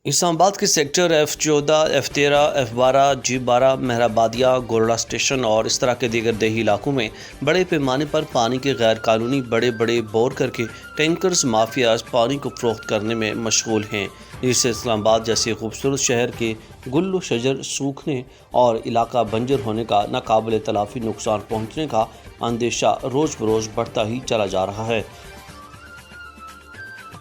اسلام آباد کے sector F14 F13 F12 G12 مہرآبادیہ گورڑا station اور اس طرح کے دیگر دیہی علاقوں میں بڑے پیمانے پر پانی کے غیر قانونی بڑے بور کر کے ٹینکرز مافیاز پانی کو فروخت کرنے میں مشغول ہیں، جس سے اسلام آباد جیسے خوبصورت شہر کے گل و شجر سوکھنے اور علاقہ بنجر ہونے کا ناقابل تلافی نقصان پہنچنے کا اندیشہ روز بروز بڑھتا ہی چلا جا رہا ہے۔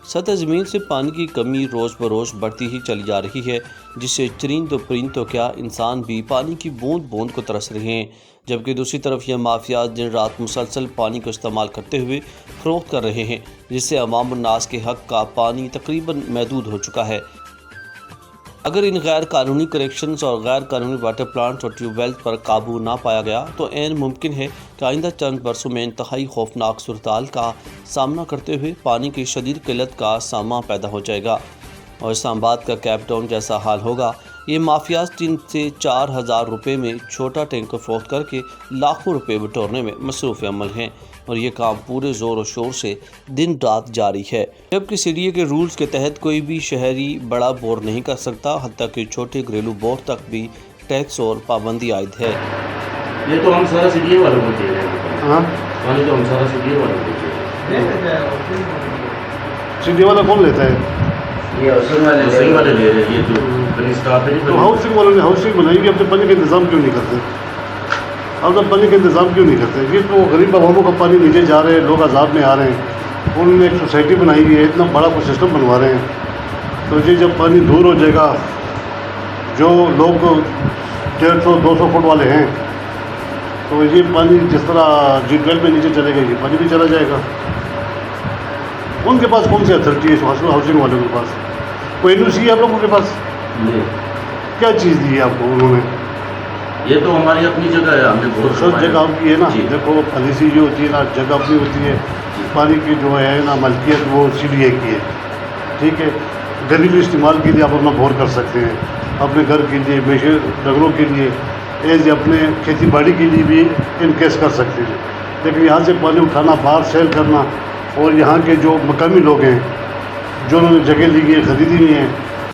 سطح زمین سے پانی کی کمی روز بروز بڑھتی ہی چلی جا رہی ہے، جس سے چرند و پرند تو کیا انسان بھی پانی کی بوند بوند کو ترس رہے ہیں، جبکہ دوسری طرف یہ مافیات دن رات مسلسل پانی کو استعمال کرتے ہوئے فروخت کر رہے ہیں، جس سے عوام الناس کے حق کا پانی تقریباً محدود ہو چکا ہے۔ اگر ان غیر قانونی کنیکشنز اور غیر قانونی واٹر پلانٹس اور ٹیوب ویلز پر قابو نہ پایا گیا تو عین ممکن ہے کہ آئندہ چند برسوں میں انتہائی خوفناک صورتحال کا سامنا کرتے ہوئے پانی کی شدید قلت کا سامنا پیدا ہو جائے گا اور اسلام آباد کا کیپ ٹاؤن جیسا حال ہوگا۔ یہ مافیاز 3 سے 4 ہزار روپے میں چھوٹا ٹینکر فروخت کر کے لاکھوں روپے بٹورنے میں مصروف عمل ہیں اور یہ کام پورے زور و شور سے دن رات جاری ہے، جبکہ CDA کے رولز کے تحت کوئی بھی شہری بڑا بور نہیں کر سکتا، حتیٰ کہ چھوٹے گھریلو بور تک بھی ٹیکس اور پابندی عائد ہے۔ یہ تو ہم سارا CDA والوں کو دے رہے ہیں، ہاں پانی تو ہم سارا CDA والوں کو دے رہے ہیں۔ CDA والا کون لیتا ہے؟ یہ ہاؤسنگ والے لے رہے ہیں، یہ تو اسٹاف ہے۔ تو ہاؤسنگ والوں نے ہاؤسنگ بنائی کہ اپنے پانی کا انتظام کیوں نہیں کرتے؟ اب تک پانی کا انتظام کیوں نہیں کرتے؟ یہ تو غریب عواموں کا پانی نیچے جا رہے ہیں، لوگ عذاب میں آ رہے ہیں، انہوں نے ایک سوسائٹی بنائی ہے، اتنا بڑا کوئی سسٹم بنوا رہے ہیں، تو یہ جب پانی دور ہو جائے گا، جو لوگ 150-200 فٹ والے ہیں تو یہ پانی جس طرح G12 میں نیچے چلے گا، یہ پانی بھی چلا جائے گا۔ ان کے پاس کون سی اتھارٹی ہے ہاؤسنگ والوں کے پاس؟ کوئی NOC ہے آپ لوگوں کے پاس؟ کیا چیز دی ہے آپ کو انہوں نے؟ یہ تو ہماری اپنی جگہ ہے، ہم نے بہت سب جگہ آپ کی ہے نا۔ دیکھو پالیسی جو ہوتی ہے نا، جگہ اپنی ہوتی ہے، پانی کی جو ہے نا ملکیت وہ CDA کی ہے، ٹھیک ہے۔ گھریلو استعمال کے لیے آپ اپنا بور کر سکتے ہیں، اپنے گھر کے لیے، میشے ڈنگروں کے لیے، اپنے کھیتی باڑی کے لیے بھی انکیس کر سکتے ہیں، لیکن یہاں سے پانی اٹھانا، باہر سیل کرنا، اور یہاں کے جو مقامی لوگ ہیں جو انہوں نے جگہ لی ہے، خریدی نہیں ہے،